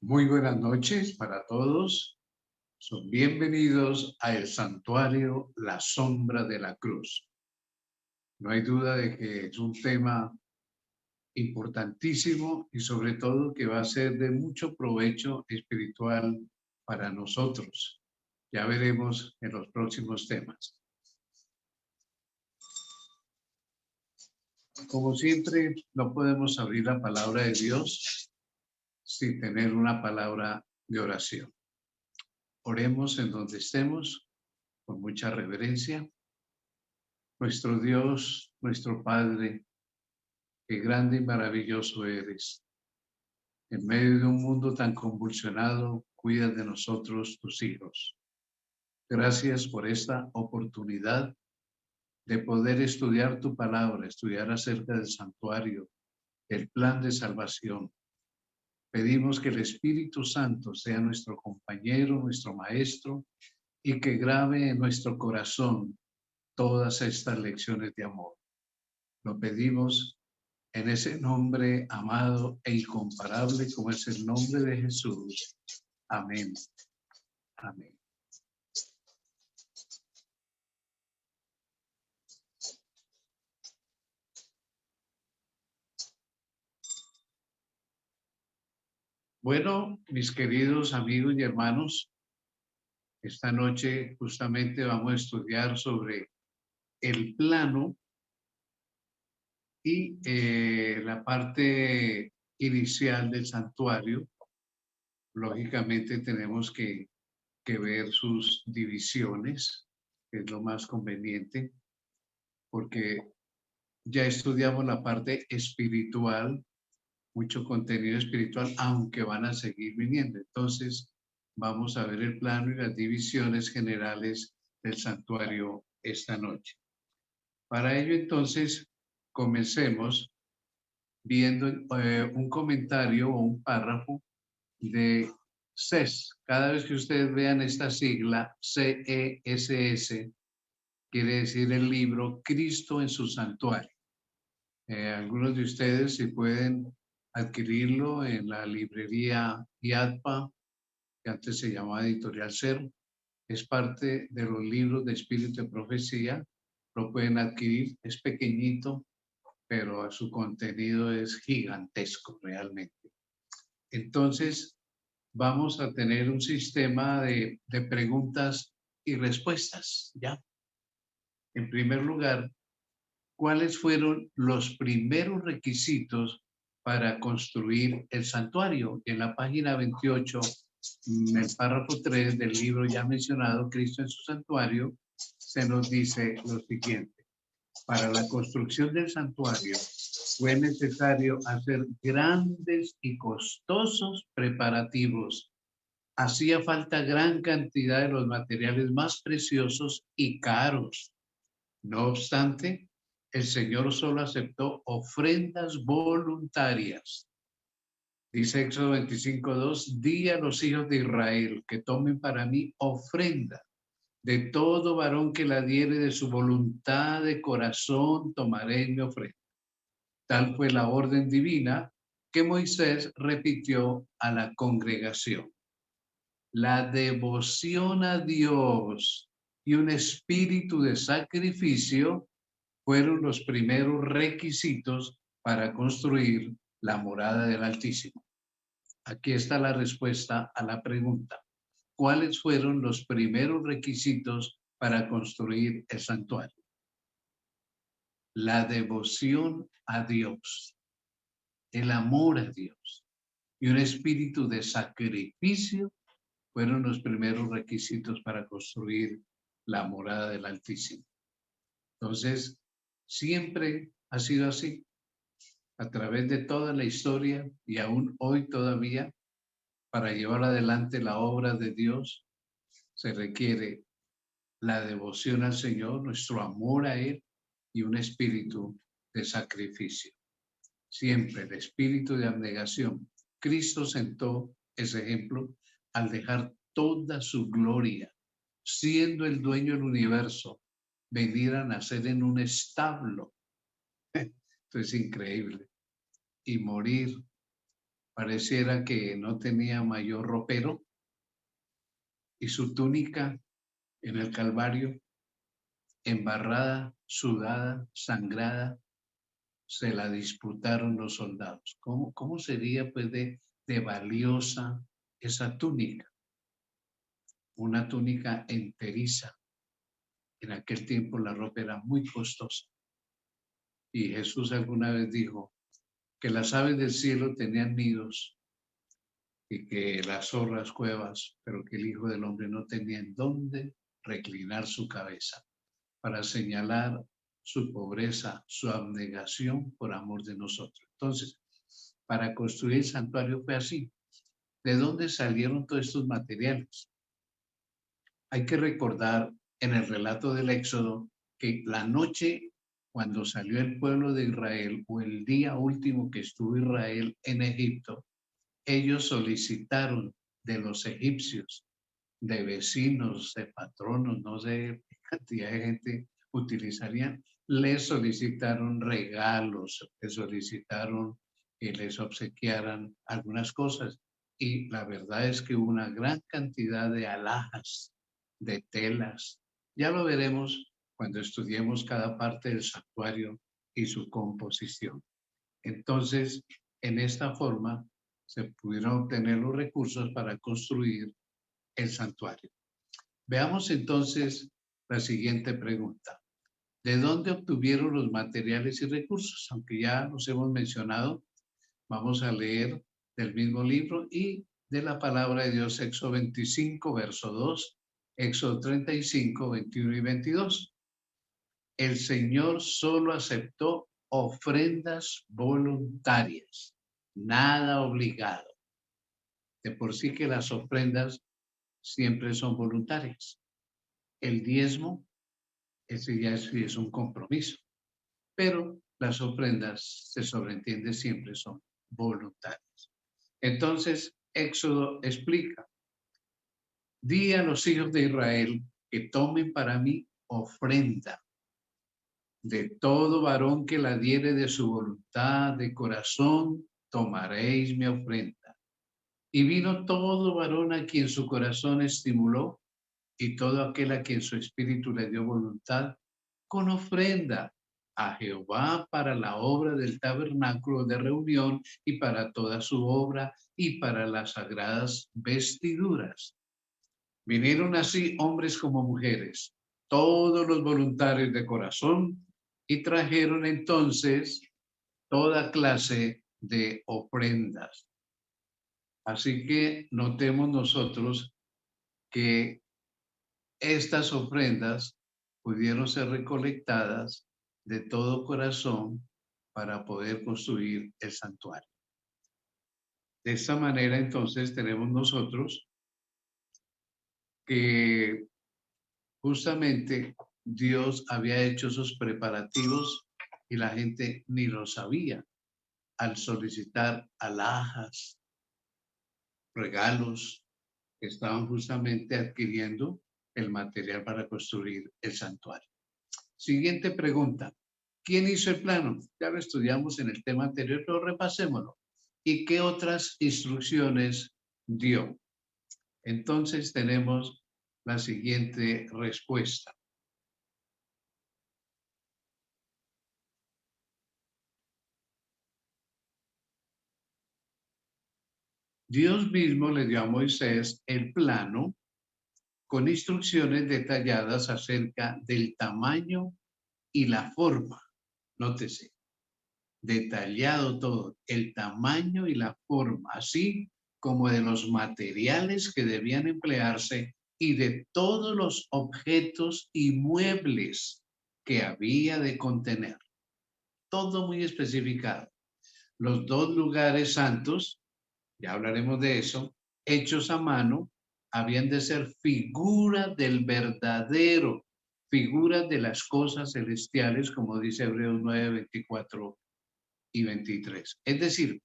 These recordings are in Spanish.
Muy buenas noches para todos. Son bienvenidos a el santuario La Sombra de la Cruz. No hay duda de que es un tema importantísimo y sobre todo que va a ser de mucho provecho espiritual para nosotros. Ya veremos en los próximos temas. Como siempre, no podemos abrir la palabra de Dios sin tener una palabra de oración. Oremos en donde estemos con mucha reverencia. Nuestro Dios, nuestro Padre, qué grande y maravilloso eres. En medio de un mundo tan convulsionado, cuida de nosotros, tus hijos. Gracias por esta oportunidad de poder estudiar tu palabra, estudiar acerca del santuario, el plan de salvación. Pedimos que el Espíritu Santo sea nuestro compañero, nuestro maestro, y que grabe en nuestro corazón todas estas lecciones de amor. Lo pedimos en ese nombre amado e incomparable como es el nombre de Jesús. Amén. Amén. Bueno, mis queridos amigos y hermanos, esta noche justamente vamos a estudiar sobre el plano y la parte inicial del santuario. Lógicamente tenemos que ver sus divisiones, que es lo más conveniente, porque ya estudiamos la parte espiritual, mucho contenido espiritual, aunque van a seguir viniendo. Entonces, vamos a ver el plano y las divisiones generales del santuario esta noche. Para ello, entonces, comencemos viendo un comentario o un párrafo de CES. Cada vez que ustedes vean esta sigla, CESS, quiere decir el libro Cristo en su santuario. Algunos de ustedes, si pueden adquirirlo en la librería IADPA, que antes se llamaba Editorial Cero, es parte de los libros de Espíritu de Profecía, lo pueden adquirir, es pequeñito, pero su contenido es gigantesco realmente. Entonces, vamos a tener un sistema de preguntas y respuestas, ¿ya? En primer lugar, ¿cuáles fueron los primeros requisitos para construir el santuario? En la página 28, en el párrafo 3 del libro ya mencionado, Cristo en su santuario, se nos dice lo siguiente. Para la construcción del santuario fue necesario hacer grandes y costosos preparativos. Hacía falta gran cantidad de los materiales más preciosos y caros. No obstante, el Señor solo aceptó ofrendas voluntarias. Dice Éxodo 25:2, di a los hijos de Israel que tomen para mí ofrenda. De todo varón que la diere de su voluntad de corazón tomaré mi ofrenda. Tal fue la orden divina que Moisés repitió a la congregación. La devoción a Dios y un espíritu de sacrificio fueron los primeros requisitos para construir la morada del Altísimo. Aquí está la respuesta a la pregunta. ¿Cuáles fueron los primeros requisitos para construir el santuario? La devoción a Dios, el amor a Dios y un espíritu de sacrificio fueron los primeros requisitos para construir la morada del Altísimo. Entonces, siempre ha sido así, a través de toda la historia y aún hoy todavía, para llevar adelante la obra de Dios, se requiere la devoción al Señor, nuestro amor a Él y un espíritu de sacrificio. Siempre el espíritu de abnegación. Cristo sentó ese ejemplo al dejar toda su gloria, siendo el dueño del universo, venir a nacer en un establo. Esto es increíble. Y morir pareciera que no tenía mayor ropero, y su túnica en el Calvario, embarrada, sudada, sangrada, se la disputaron los soldados. ¿Cómo sería pues de valiosa esa túnica? Una túnica enteriza. En aquel tiempo la ropa era muy costosa. Y Jesús alguna vez dijo que las aves del cielo tenían nidos y que las zorras cuevas, pero que el Hijo del Hombre no tenía en dónde reclinar su cabeza, para señalar su pobreza, su abnegación por amor de nosotros. Entonces, para construir el santuario fue así. ¿De dónde salieron todos estos materiales? Hay que recordar en el relato del Éxodo que la noche cuando salió el pueblo de Israel, o el día último que estuvo Israel en Egipto, ellos solicitaron de los egipcios, de vecinos, de patronos, no sé qué cantidad de gente utilizarían, les solicitaron regalos, les solicitaron que les obsequiaran algunas cosas. Y la verdad es que hubo una gran cantidad de alhajas, de telas. Ya lo veremos cuando estudiemos cada parte del santuario y su composición. Entonces, en esta forma se pudieron obtener los recursos para construir el santuario. Veamos entonces la siguiente pregunta. ¿De dónde obtuvieron los materiales y recursos? Aunque ya los hemos mencionado, vamos a leer del mismo libro y de la palabra de Dios, Éxodo 25, verso 2, Éxodo 35, 21 y 22. El Señor solo aceptó ofrendas voluntarias, nada obligado. De por sí que las ofrendas siempre son voluntarias. El diezmo, ese ya es un compromiso, pero las ofrendas, se sobreentiende, siempre son voluntarias. Entonces, Éxodo explica, di a los hijos de Israel que tomen para mí ofrenda. De todo varón que la diere de su voluntad, de corazón, tomaréis mi ofrenda. Y vino todo varón a quien su corazón estimuló, y todo aquel a quien su espíritu le dio voluntad, con ofrenda a Jehová para la obra del tabernáculo de reunión y para toda su obra y para las sagradas vestiduras. Vinieron así hombres como mujeres, todos los voluntarios de corazón, y trajeron entonces toda clase de ofrendas. Así que notemos nosotros que estas ofrendas pudieron ser recolectadas de todo corazón para poder construir el santuario. De esta manera, entonces, tenemos nosotros que justamente Dios había hecho esos preparativos y la gente ni lo sabía al solicitar alhajas, regalos, que estaban justamente adquiriendo el material para construir el santuario. Siguiente pregunta. ¿Quién hizo el plano? Ya lo estudiamos en el tema anterior, pero repasémoslo. ¿Y qué otras instrucciones dio? Entonces tenemos la siguiente respuesta. Dios mismo le dio a Moisés el plano con instrucciones detalladas acerca del tamaño y la forma. Nótese, detallado todo, el tamaño y la forma, así como de los materiales que debían emplearse y de todos los objetos y muebles que había de contener. Todo muy especificado. Los dos lugares santos, ya hablaremos de eso, hechos a mano, habían de ser figuras del verdadero, figuras de las cosas celestiales, como dice Hebreos 9, 24 y 23. Es decir,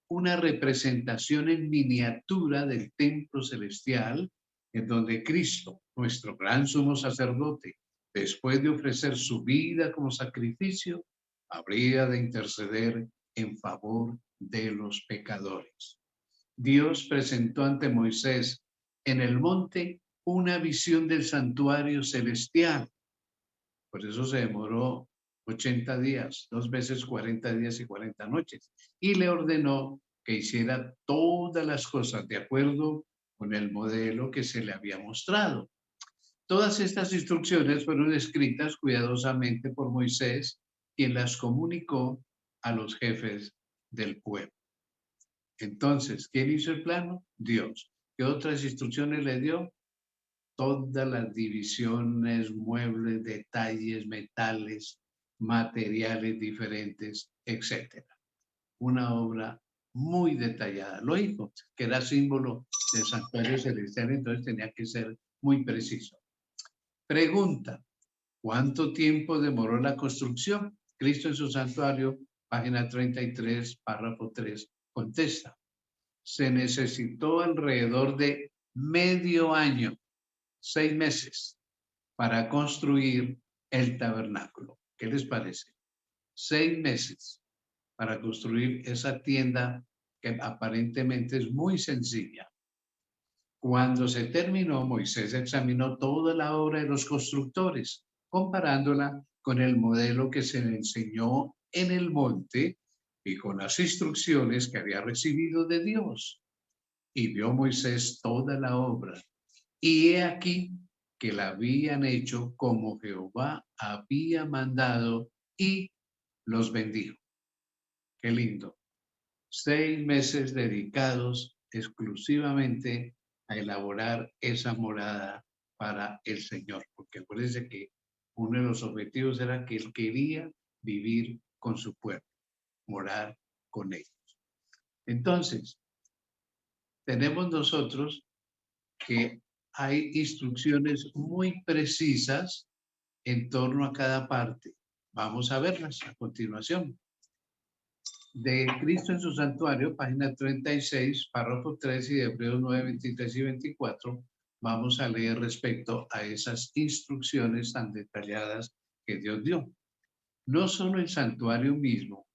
una representación en miniatura del templo celestial, en donde Cristo, nuestro gran sumo sacerdote, después de ofrecer su vida como sacrificio, habría de interceder en favor de los pecadores. Dios presentó ante Moisés en el monte una visión del santuario celestial. Por eso se demoró 80 días, 2 veces 40 días y 40 noches. Y le ordenó que hiciera todas las cosas de acuerdo con el modelo que se le había mostrado. Todas estas instrucciones fueron escritas cuidadosamente por Moisés, quien las comunicó a los jefes del pueblo. Entonces, ¿quién hizo el plano? Dios. ¿Qué otras instrucciones le dio? Todas las divisiones, muebles, detalles, metales, materiales diferentes, etcétera. Una obra muy detallada. Lógico, que era símbolo del santuario celestial, entonces tenía que ser muy preciso. Pregunta, ¿cuánto tiempo demoró la construcción? Cristo en su santuario, página 33, párrafo 3, contesta. Se necesitó alrededor de medio año, 6 meses, para construir el tabernáculo. ¿Qué les parece? 6 meses para construir esa tienda que aparentemente es muy sencilla. Cuando se terminó, Moisés examinó toda la obra de los constructores, comparándola con el modelo que se le enseñó en el monte y con las instrucciones que había recibido de Dios. Y vio Moisés toda la obra. Y he aquí que la habían hecho como Jehová había mandado y los bendijo. Qué lindo. 6 meses dedicados exclusivamente a elaborar esa morada para el Señor, porque acuérdense que uno de los objetivos era que él quería vivir con su pueblo, morar con ellos. Entonces, tenemos nosotros que hay instrucciones muy precisas en torno a cada parte. Vamos a verlas a continuación. De Cristo en su santuario, página 36, párrafo 3 y de Hebreos 9, 23 y 24, vamos a leer respecto a esas instrucciones tan detalladas que Dios dio. No solo el santuario mismo,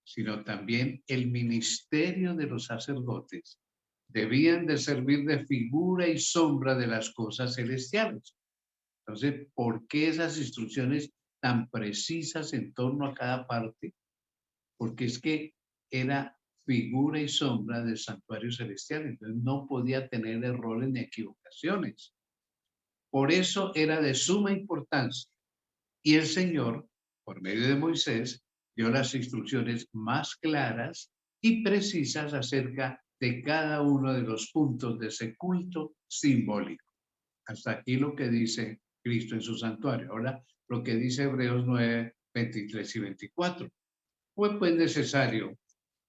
sino también el ministerio de los sacerdotes debían de servir de figura y sombra de las cosas celestiales. Entonces, ¿por qué esas instrucciones tan precisas en torno a cada parte? Porque es que era figura y sombra del santuario celestial, entonces no podía tener errores ni equivocaciones. Por eso era de suma importancia. Y el Señor, por medio de Moisés, dio las instrucciones más claras y precisas acerca de cada uno de los puntos de ese culto simbólico. Hasta aquí lo que dice Cristo en su santuario. Ahora, lo que dice Hebreos 9, 23 y 24. Fue pues necesario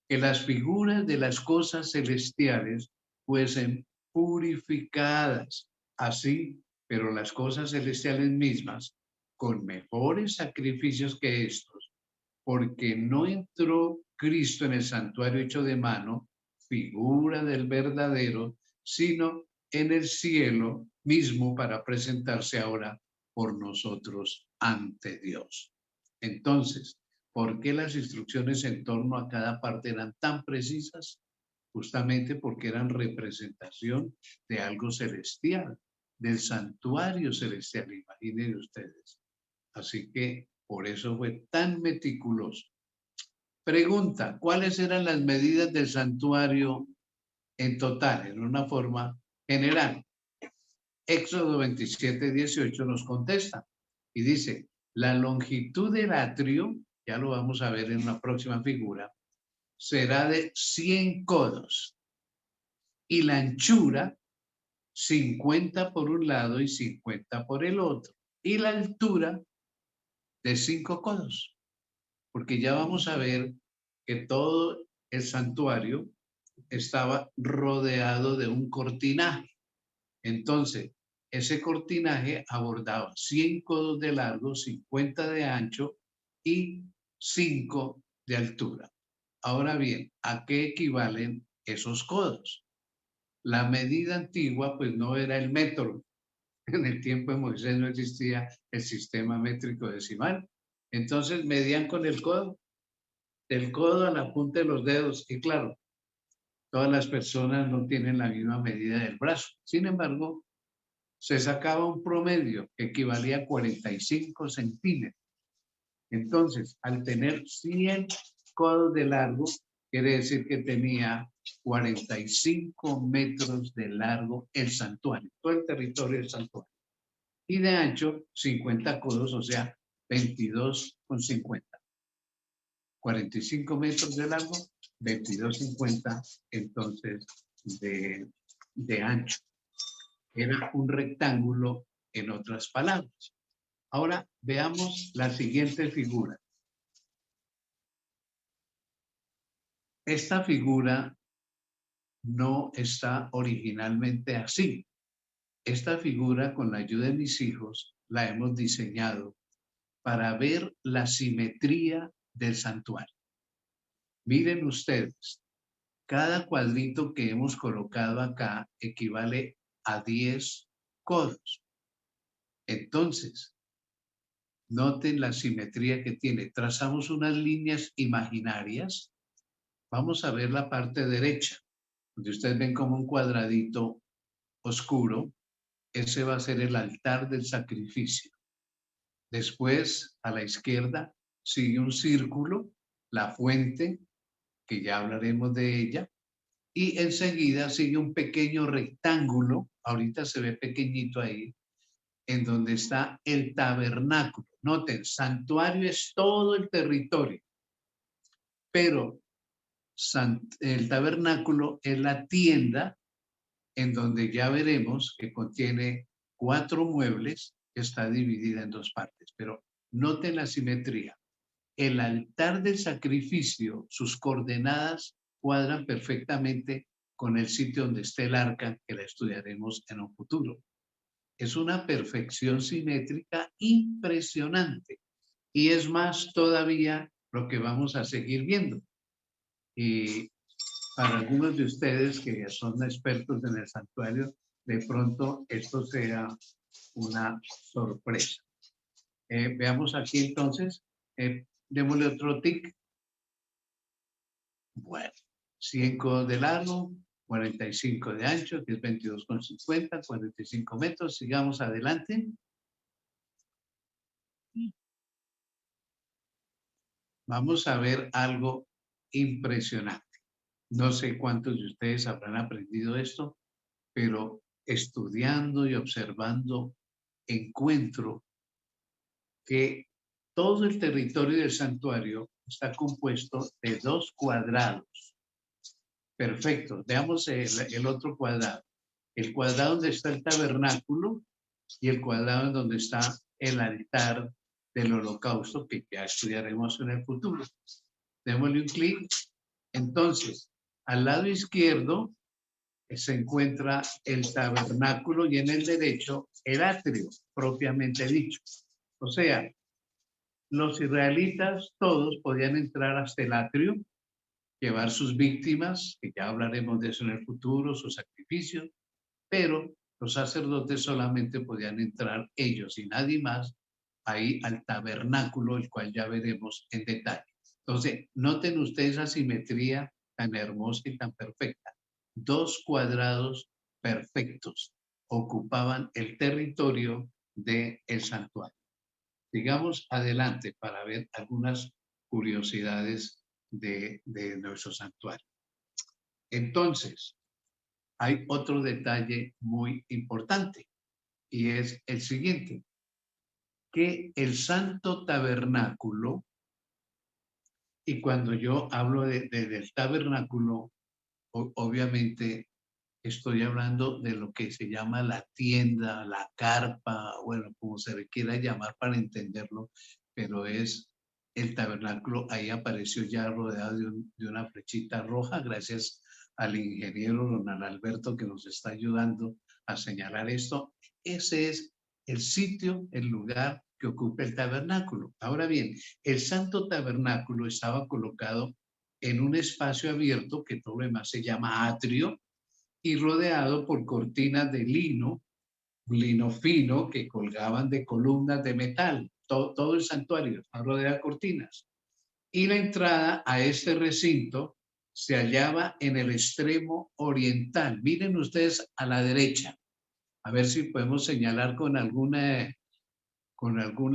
que las figuras de las cosas celestiales fuesen purificadas, así, pero las cosas celestiales mismas, con mejores sacrificios que estos, porque no entró Cristo en el santuario hecho de mano, figura del verdadero, sino en el cielo mismo para presentarse ahora por nosotros ante Dios. Entonces, ¿por qué las instrucciones en torno a cada parte eran tan precisas? Justamente porque eran representación de algo celestial, del santuario celestial, imaginen ustedes. Así que por eso fue tan meticuloso. Pregunta, ¿cuáles eran las medidas del santuario en total, en una forma general? Éxodo 27, 18 nos contesta y dice, la longitud del atrio, ya lo vamos a ver en una próxima figura, será de 100 codos y la anchura 50 por un lado y 50 por el otro y la altura de 5 codos, porque ya vamos a ver que todo el santuario estaba rodeado de un cortinaje. Entonces, ese cortinaje abordaba 100 codos de largo, 50 de ancho y 5 de altura. Ahora bien, ¿a qué equivalen esos codos? La medida antigua, pues no era el metro. En el tiempo de Moisés no existía el sistema métrico decimal. Entonces medían con el codo, del codo a la punta de los dedos. Y claro, Todas las personas no tienen la misma medida del brazo. Sin embargo, se sacaba un promedio que equivalía a 45 centímetros. Entonces, al tener 100 codos de largo, quiere decir que tenía 45 metros de largo el santuario, todo el territorio del santuario. Y de ancho, 50 codos, o sea, 22,50. 45 metros de largo, 22,50 entonces de ancho. Era un rectángulo en otras palabras. Ahora veamos la siguiente figura. Esta figura no está originalmente así. Esta figura, con la ayuda de mis hijos, la hemos diseñado para ver la simetría del santuario. Miren ustedes, cada cuadrito que hemos colocado acá equivale a 10 codos. Entonces, noten la simetría que tiene. Trazamos unas líneas imaginarias. Vamos a ver la parte derecha, donde ustedes ven como un cuadradito oscuro. Ese va a ser el altar del sacrificio. Después, a la izquierda, sigue un círculo, la fuente, que ya hablaremos de ella. Y enseguida sigue un pequeño rectángulo, ahorita se ve pequeñito ahí, en donde está el tabernáculo. Noten, santuario es todo el territorio, pero el tabernáculo es la tienda en donde ya veremos que contiene 4 muebles, que está dividida en 2 partes. Pero noten la simetría. El altar del sacrificio, sus coordenadas cuadran perfectamente con el sitio donde esté el arca, que la estudiaremos en un futuro. Es una perfección simétrica impresionante. Y es más todavía lo que vamos a seguir viendo. Y para algunos de ustedes que son expertos en el santuario, de pronto esto sea una sorpresa. Veamos aquí entonces, démosle otro tic. Bueno, 100 codos de largo, 45 de ancho, que es 22,50, 45 metros. Sigamos adelante. Vamos a ver algo impresionante. No sé cuántos de ustedes habrán aprendido esto, pero estudiando y observando encuentro que todo el territorio del santuario está compuesto de 2 cuadrados. Perfecto. Veamos el otro cuadrado. El cuadrado donde está el tabernáculo y el cuadrado en donde está el altar del holocausto, que ya estudiaremos en el futuro. Démosle un clic. Entonces, al lado izquierdo se encuentra el tabernáculo y en el derecho el atrio, propiamente dicho. O sea, los israelitas todos podían entrar hasta el atrio, llevar sus víctimas, que ya hablaremos de eso en el futuro, sus sacrificios, pero los sacerdotes solamente podían entrar ellos y nadie más ahí al tabernáculo, el cual ya veremos en detalle. Entonces, noten ustedes esa simetría tan hermosa y tan perfecta. 2 cuadrados perfectos ocupaban el territorio del santuario. Sigamos adelante para ver algunas curiosidades de nuestro santuario. Entonces, hay otro detalle muy importante y es el siguiente, que el santo tabernáculo, y cuando yo hablo del tabernáculo, obviamente estoy hablando de lo que se llama la tienda, la carpa, bueno, como se le quiera llamar para entenderlo, pero es el tabernáculo. Ahí apareció ya rodeado de una flechita roja, gracias al ingeniero don Alberto que nos está ayudando a señalar esto. Ese es el sitio, el lugar que ocupa el tabernáculo. Ahora bien, el santo tabernáculo estaba colocado en un espacio abierto que todo lo demás se llama atrio y rodeado por cortinas de lino fino que colgaban de columnas de metal. Todo el santuario está rodeado de cortinas. Y la entrada a este recinto se hallaba en el extremo oriental. Miren ustedes a la derecha, a ver si podemos señalar con algún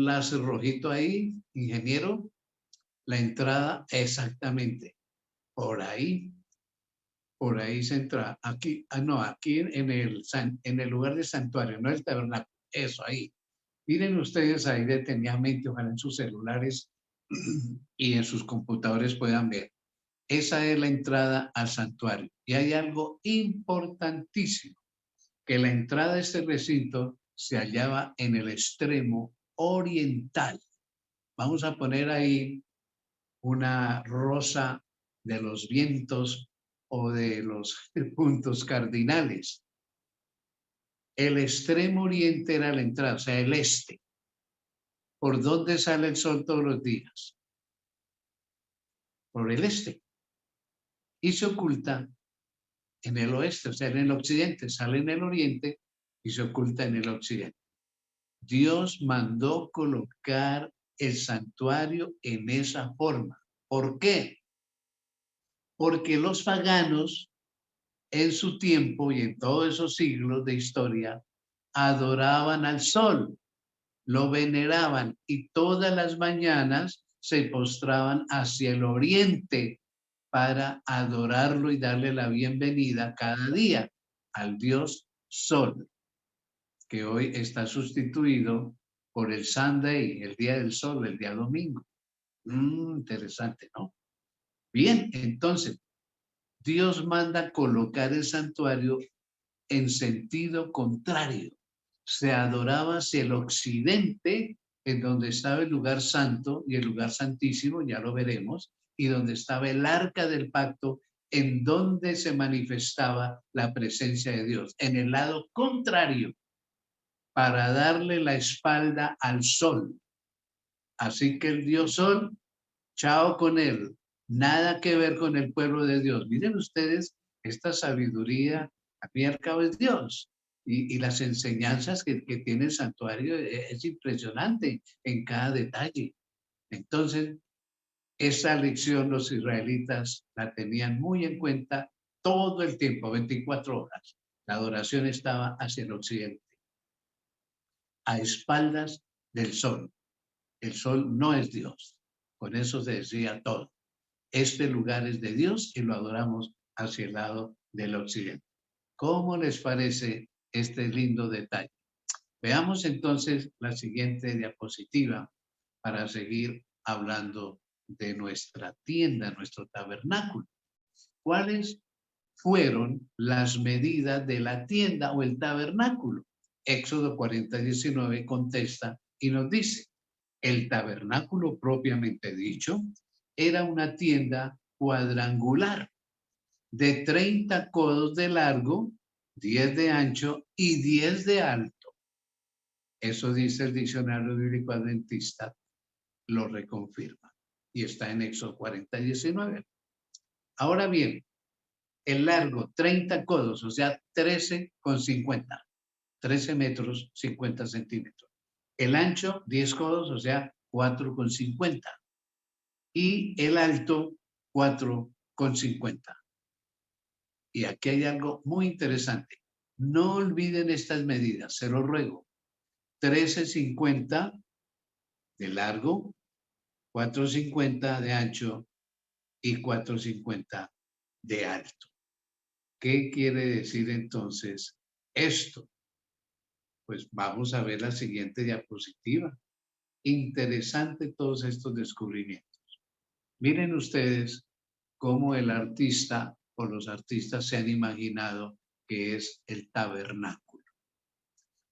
láser rojito ahí, ingeniero, la entrada exactamente. Por ahí se entra. Aquí, no, aquí en el lugar del santuario, no el tabernáculo. Eso ahí. Miren ustedes ahí detenidamente, ojalá en sus celulares y en sus computadores puedan ver. Esa es la entrada al santuario. Y hay algo importantísimo, que la entrada a este recinto se hallaba en el extremo oriental. Vamos a poner ahí una rosa de los vientos o de los puntos cardinales. El extremo oriente era la entrada, o sea, el este. ¿Por dónde sale el sol todos los días? Por el este. Y se oculta en el oeste, o sea, en el occidente. Sale en el oriente y se oculta en el occidente. Dios mandó colocar el santuario en esa forma. ¿Por qué? Porque los paganos en su tiempo y en todos esos siglos de historia adoraban al sol, lo veneraban y todas las mañanas se postraban hacia el oriente para adorarlo y darle la bienvenida cada día al dios sol, que hoy está sustituido por el Sunday, el día del sol, el día domingo. Interesante, ¿no? Bien, entonces, Dios manda colocar el santuario en sentido contrario. Se adoraba hacia el occidente, en donde estaba el lugar santo y el lugar santísimo, ya lo veremos, y donde estaba el arca del pacto, en donde se manifestaba la presencia de Dios, en el lado contrario, para darle la espalda al sol. Así que el Dios Sol, chao con él, nada que ver con el pueblo de Dios. Miren ustedes, esta sabiduría, al fin y al cabo es Dios. Y las enseñanzas que tiene el santuario es impresionante en cada detalle. Entonces, esa lección los israelitas la tenían muy en cuenta todo el tiempo, 24 horas. La adoración estaba hacia el occidente, a espaldas del sol. El sol no es Dios. Con eso se decía todo. Este lugar es de Dios y lo adoramos hacia el lado del occidente. ¿Cómo les parece este lindo detalle? Veamos entonces la siguiente diapositiva para seguir hablando de nuestra tienda, nuestro tabernáculo. ¿Cuáles fueron las medidas de la tienda o el tabernáculo? Éxodo 40:19 contesta y nos dice: el tabernáculo propiamente dicho era una tienda cuadrangular de 30 codos de largo, 10 de ancho y 10 de alto. Eso dice el diccionario bíblico adventista, lo reconfirma. Y está en Éxodo 40:19. Ahora bien, el largo 30 codos, o sea, 13,50. 13 metros 50 centímetros. El ancho 10 codos, o sea, 4,50. Y el alto 4,50. Y aquí hay algo muy interesante. No olviden estas medidas, se lo ruego. 13,50 de largo, 4,50 de ancho y 4,50 de alto. ¿Qué quiere decir entonces esto? Pues vamos a ver la siguiente diapositiva. Interesante todos estos descubrimientos. Miren ustedes cómo el artista o los artistas se han imaginado que es el tabernáculo.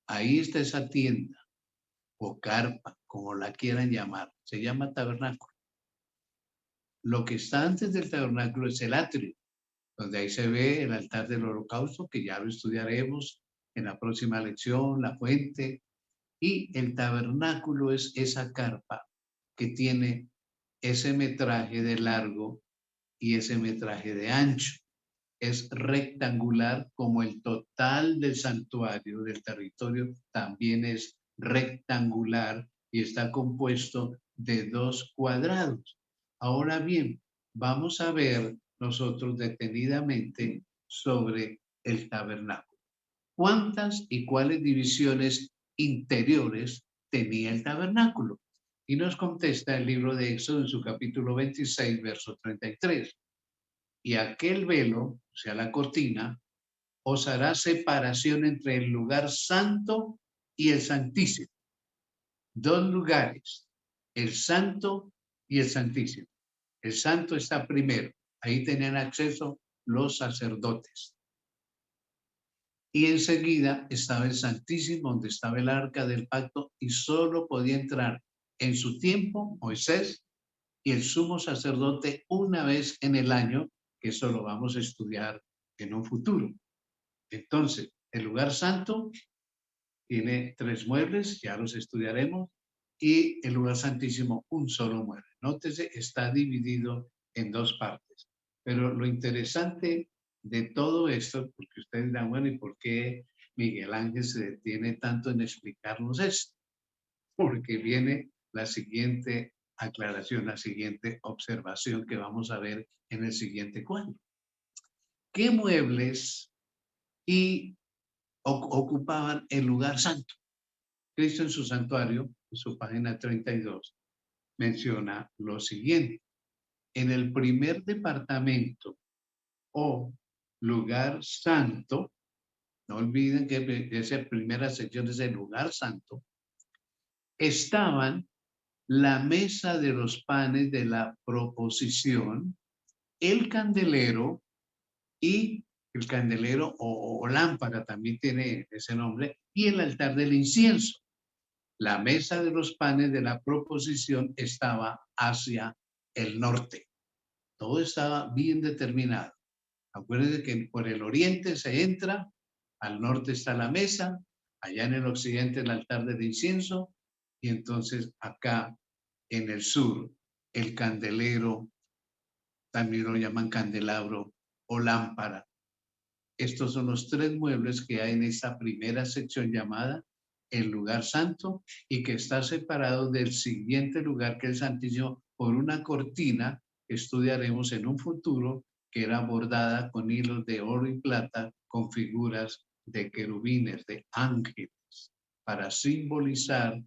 Ahí está esa tienda o carpa, como la quieran llamar, se llama tabernáculo. Lo que está antes del tabernáculo es el atrio, donde ahí se ve el altar del holocausto, que ya lo estudiaremos en la próxima lección, la fuente, y el tabernáculo es esa carpa que tiene ese metraje de largo y ese metraje de ancho. Es rectangular como el total del santuario, del territorio, también es rectangular y está compuesto de 2 cuadrados. Ahora bien, vamos a ver nosotros detenidamente sobre el tabernáculo. ¿Cuántas y cuáles divisiones interiores tenía el tabernáculo? Y nos contesta el libro de Éxodo en su capítulo 26, verso 33. Y aquel velo, o sea, la cortina, os hará separación entre el lugar santo y el santísimo. Dos lugares, el santo y el santísimo. El santo está primero, ahí tenían acceso los sacerdotes. Y enseguida estaba el santísimo, donde estaba el arca del pacto, y solo podía entrar en su tiempo Moisés y el sumo sacerdote una vez en el año, que eso lo vamos a estudiar en un futuro. Entonces, el lugar santo tiene 3 muebles, ya los estudiaremos, y el lugar santísimo un solo mueble. Nótese, está dividido en 2 partes. Pero lo interesante de todo esto, porque ustedes dirán, bueno, ¿y por qué Miguel Ángel se detiene tanto en explicarnos esto? Porque viene la siguiente aclaración, la siguiente observación que vamos a ver en el siguiente cuadro. ¿Qué muebles ocupaban el lugar santo? Cristo en su santuario, en su página 32, menciona lo siguiente. En el primer departamento o lugar santo, no olviden que esa primera sección es el lugar santo, estaban la mesa de los panes de la proposición, el candelero y el candelero o lámpara, también tiene ese nombre, y el altar del incienso. La mesa de los panes de la proposición estaba hacia el norte. Todo estaba bien determinado. Acuérdense que por el oriente se entra, al norte está la mesa, allá en el occidente el altar del incienso, y entonces acá en el sur el candelero, también lo llaman candelabro o lámpara. Estos son los 3 muebles que hay en esta primera sección llamada el lugar santo y que está separado del siguiente lugar que es el santísimo por una cortina que estudiaremos en un futuro, que era bordada con hilos de oro y plata con figuras de querubines, de ángeles, para simbolizar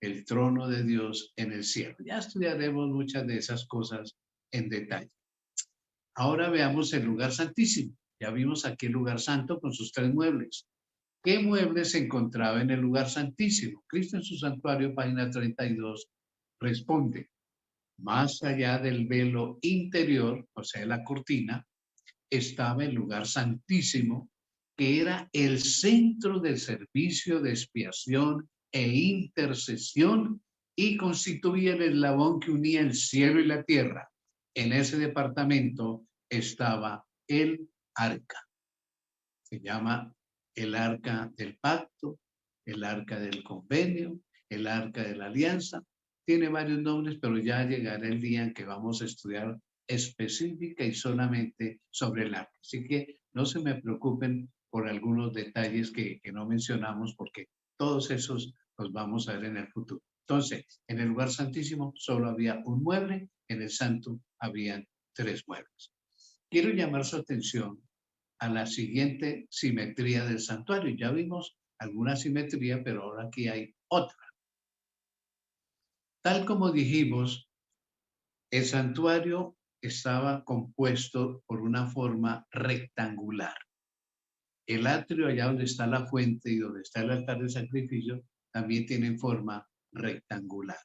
el trono de Dios en el cielo. Ya estudiaremos muchas de esas cosas en detalle. Ahora veamos el lugar santísimo. Ya vimos aquí el lugar santo con sus 3 muebles. ¿Qué muebles se encontraba en el lugar santísimo? Cristo en su santuario, página 32, responde, más allá del velo interior, o sea, la cortina, estaba el lugar santísimo, que era el centro del servicio de expiación e intercesión y constituía el eslabón que unía el cielo y la tierra. En ese departamento estaba el arca. Se llama el arca del pacto, el arca del convenio, el arca de la alianza. Tiene varios nombres, pero ya llegará el día en que vamos a estudiar específica y solamente sobre el arca. Así que no se me preocupen por algunos detalles que no mencionamos, porque todos esos los vamos a ver en el futuro. Entonces, en el lugar santísimo solo había un mueble, en el santo habían 3 muebles. Quiero llamar su atención a la siguiente simetría del santuario. Ya vimos alguna simetría, pero ahora aquí hay otra. Tal como dijimos, el santuario estaba compuesto por una forma rectangular. El atrio, allá donde está la fuente y donde está el altar de sacrificio, también tiene forma rectangular.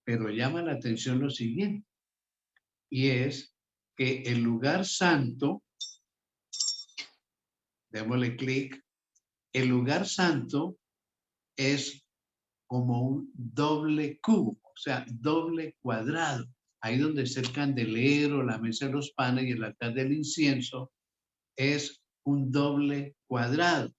Pero llama la atención lo siguiente, y es que el lugar santo, démosle clic, el lugar santo es como un doble cubo, o sea, doble cuadrado. Ahí donde está el candelero, la mesa de los panes y el altar del incienso, es un doble cuadrado.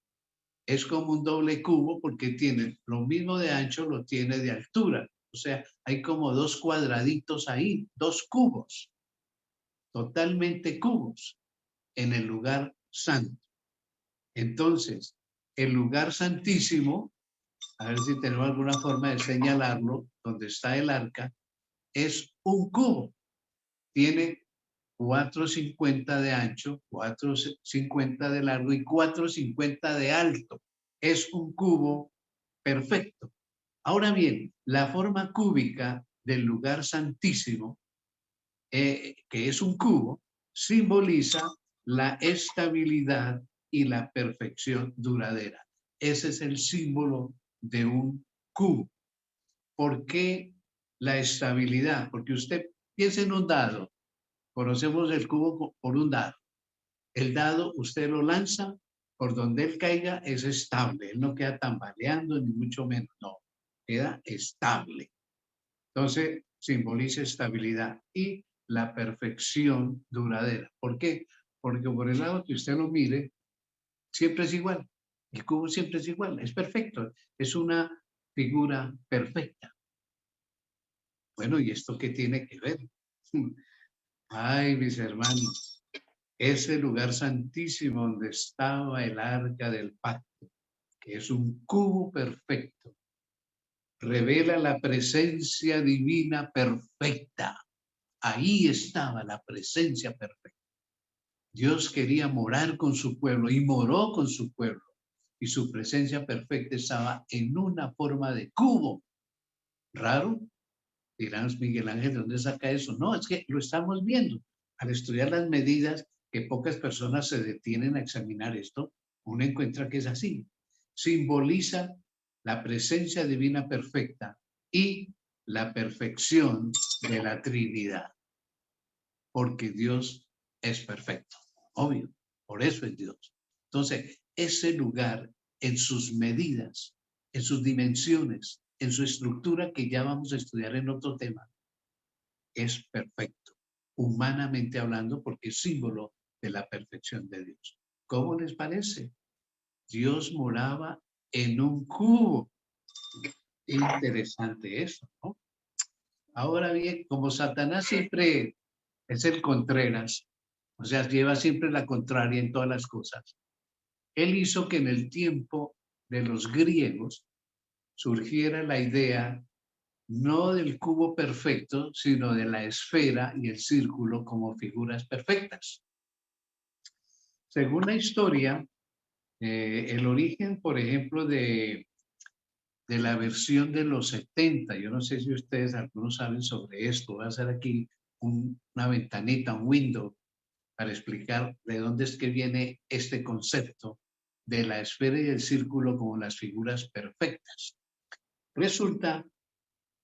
Es como un doble cubo porque tiene lo mismo de ancho, lo tiene de altura. O sea, hay como 2 cuadraditos ahí, 2 cubos, totalmente cubos, en el lugar santo. Entonces, el lugar santísimo, a ver si tenemos alguna forma de señalarlo, donde está el arca, es un cubo. Tiene 4,50 de ancho, 4,50 de largo y 4,50 de alto. Es un cubo perfecto. Ahora bien, la forma cúbica del lugar santísimo, que es un cubo, simboliza la estabilidad y la perfección duradera. Ese es el símbolo de un cubo. ¿Por qué la estabilidad? Porque usted piensa en un dado. Conocemos el cubo por un dado. El dado usted lo lanza, por donde él caiga es estable. Él no queda tambaleando, ni mucho menos. No, queda estable. Entonces, simboliza estabilidad y la perfección duradera. ¿Por qué? Porque por el lado que usted lo mire, siempre es igual. El cubo siempre es igual, es perfecto. Es una figura perfecta. Bueno, ¿y esto qué tiene que ver? Ay, mis hermanos, ese lugar santísimo donde estaba el arca del pacto, que es un cubo perfecto, revela la presencia divina perfecta. Ahí estaba la presencia perfecta. Dios quería morar con su pueblo y moró con su pueblo. Y su presencia perfecta estaba en una forma de cubo. ¿Raro? Dirán, Miguel Ángel, ¿de dónde saca eso? No, es que lo estamos viendo. Al estudiar las medidas, que pocas personas se detienen a examinar esto, uno encuentra que es así. Simboliza la presencia divina perfecta y la perfección de la Trinidad, porque Dios es perfecto, obvio, por eso es Dios. Entonces, ese lugar en sus medidas, en sus dimensiones, en su estructura, que ya vamos a estudiar en otro tema, es perfecto, humanamente hablando, porque es símbolo de la perfección de Dios. ¿Cómo les parece? Dios moraba en un cubo. Interesante eso, ¿no? Ahora bien, como Satanás siempre es el Contreras, o sea, lleva siempre la contraria en todas las cosas, él hizo que en el tiempo de los griegos surgiera la idea no del cubo perfecto, sino de la esfera y el círculo como figuras perfectas. Según la historia, el origen, por ejemplo, de la versión de los 70, yo no sé si ustedes algunos saben sobre esto, voy a hacer aquí una ventanita, un window, para explicar de dónde es que viene este concepto de la esfera y el círculo como las figuras perfectas. Resulta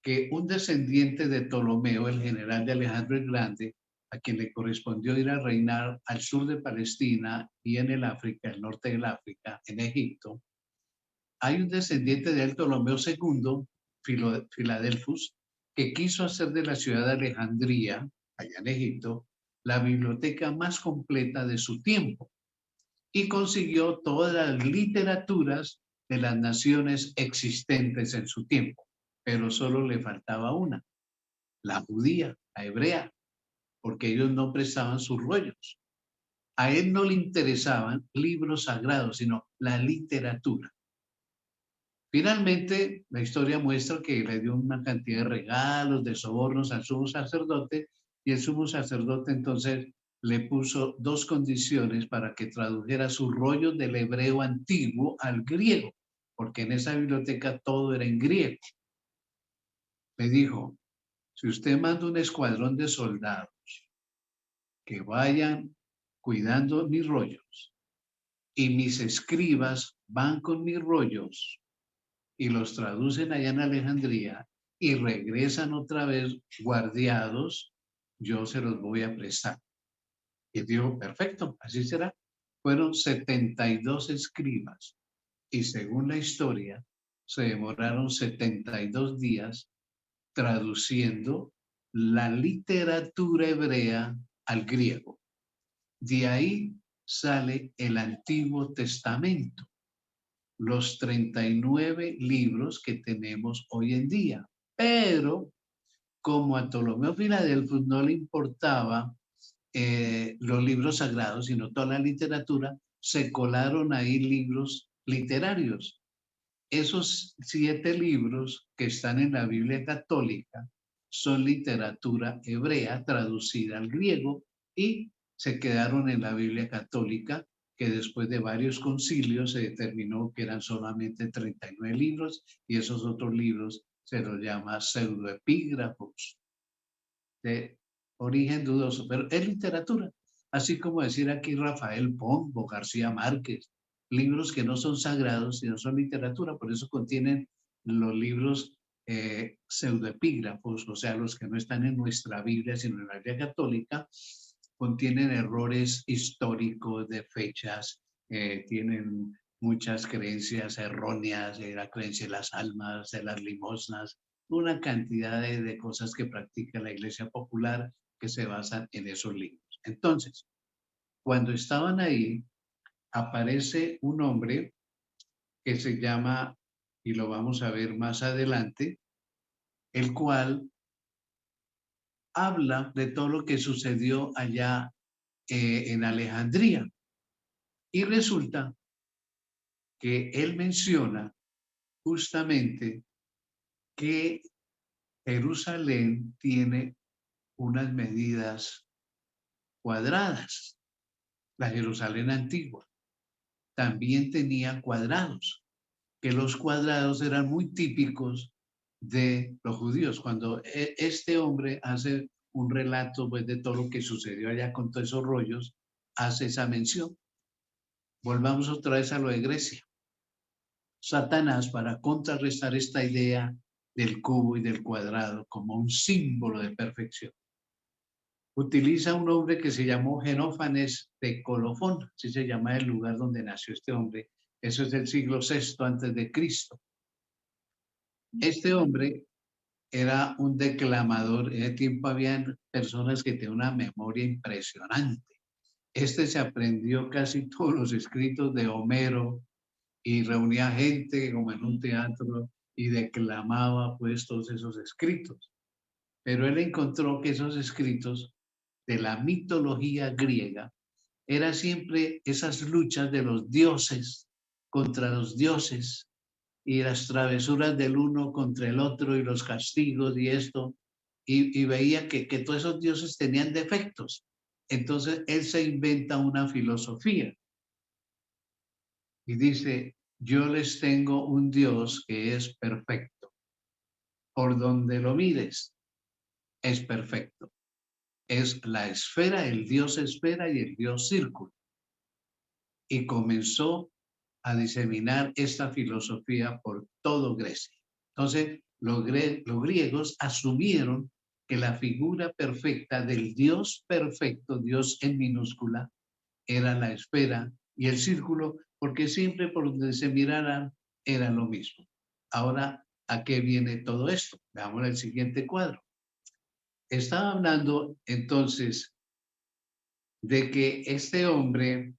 que un descendiente de Ptolomeo, el general de Alejandro el Grande, a quien le correspondió ir a reinar al sur de Palestina y en el África, el norte del África, en Egipto, hay un descendiente de él, Ptolomeo II, Filadelfus, que quiso hacer de la ciudad de Alejandría, allá en Egipto, la biblioteca más completa de su tiempo y consiguió todas las literaturas de las naciones existentes en su tiempo, pero solo le faltaba una, la judía, la hebrea, porque ellos no prestaban sus rollos. A él no le interesaban libros sagrados, sino la literatura. Finalmente, la historia muestra que le dio una cantidad de regalos, de sobornos al sumo sacerdote, y el sumo sacerdote entonces le puso dos condiciones para que tradujera sus rollos del hebreo antiguo al griego, porque en esa biblioteca todo era en griego. Le dijo, si usted manda un escuadrón de soldados que vayan cuidando mis rollos y mis escribas van con mis rollos y los traducen allá en Alejandría y regresan otra vez guardiados, yo se los voy a prestar. Y dijo, perfecto, así será. Fueron 72 escribas y según la historia, se demoraron 72 días traduciendo la literatura hebrea al griego. De ahí sale el Antiguo Testamento, los 39 libros que tenemos hoy en día. Pero como a Ptolomeo Filadelfus no le importaba los libros sagrados, sino toda la literatura, se colaron ahí libros literarios. Esos 7 libros que están en la Biblia católica son literatura hebrea traducida al griego y se quedaron en la Biblia católica, que después de varios concilios se determinó que eran solamente 39 libros y esos otros libros se los llama pseudoepígrafos de origen dudoso, pero es literatura, así como decir aquí Rafael Pombo, García Márquez, libros que no son sagrados, sino son literatura, por eso contienen los libros pseudoepígrafos, o sea, los que no están en nuestra Biblia, sino en la Biblia católica, contienen errores históricos de fechas, tienen muchas creencias erróneas, la creencia de las almas, de las limosnas, una cantidad de cosas que practica la Iglesia Popular que se basan en esos libros. Entonces, cuando estaban ahí, aparece un hombre que se llama, y lo vamos a ver más adelante, el cual habla de todo lo que sucedió allá en Alejandría. Y resulta que él menciona justamente que Jerusalén tiene unas medidas cuadradas. La Jerusalén antigua también tenía cuadrados, que los cuadrados eran muy típicos de los judíos. Cuando este hombre hace un relato pues, de todo lo que sucedió allá con todos esos rollos, hace esa mención. Volvamos otra vez a lo de Grecia. Satanás, para contrarrestar esta idea del cubo y del cuadrado como un símbolo de perfección, utiliza un hombre que se llamó Genófanes de Colofón, así se llama el lugar donde nació este hombre. Eso es del siglo VI antes de Cristo. Este hombre era un declamador. En ese tiempo habían personas que tenían una memoria impresionante. Este se aprendió casi todos los escritos de Homero y reunía gente como en un teatro y declamaba pues todos esos escritos. Pero él encontró que esos escritos de la mitología griega era siempre esas luchas de los dioses contra los dioses y las travesuras del uno contra el otro y los castigos y esto, y veía que todos esos dioses tenían defectos. Entonces él se inventa una filosofía y dice, yo les tengo un Dios que es perfecto. Por donde lo mires, es perfecto. Es la esfera, el Dios esfera y el Dios círculo. Y comenzó a diseminar esta filosofía por todo Grecia. Entonces, los griegos asumieron que la figura perfecta del Dios perfecto, Dios en minúscula, era la esfera y el círculo, porque siempre por donde se miraran era lo mismo. Ahora, ¿a qué viene todo esto? Veamos el siguiente cuadro. Estaba hablando entonces de que este hombre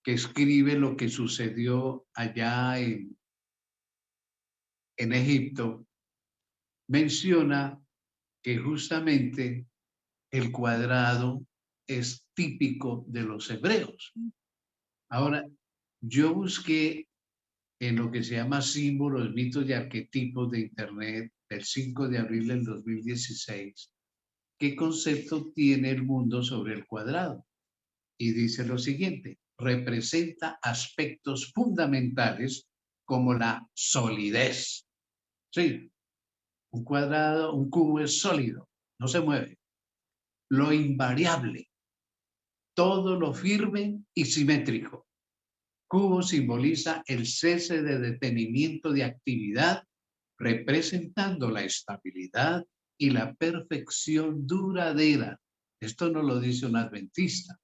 que escribe lo que sucedió allá en Egipto, menciona que justamente el cuadrado es típico de los hebreos. Ahora, yo busqué en lo que se llama símbolos, mitos y arquetipos de Internet del 5 de abril del 2016, qué concepto tiene el mundo sobre el cuadrado. Y dice lo siguiente, representa aspectos fundamentales como la solidez. Sí, un cuadrado, un cubo es sólido, no se mueve. Lo invariable, todo lo firme y simétrico. Cubo simboliza el cese de detenimiento de actividad, representando la estabilidad y la perfección duradera. Esto no lo dice un adventista.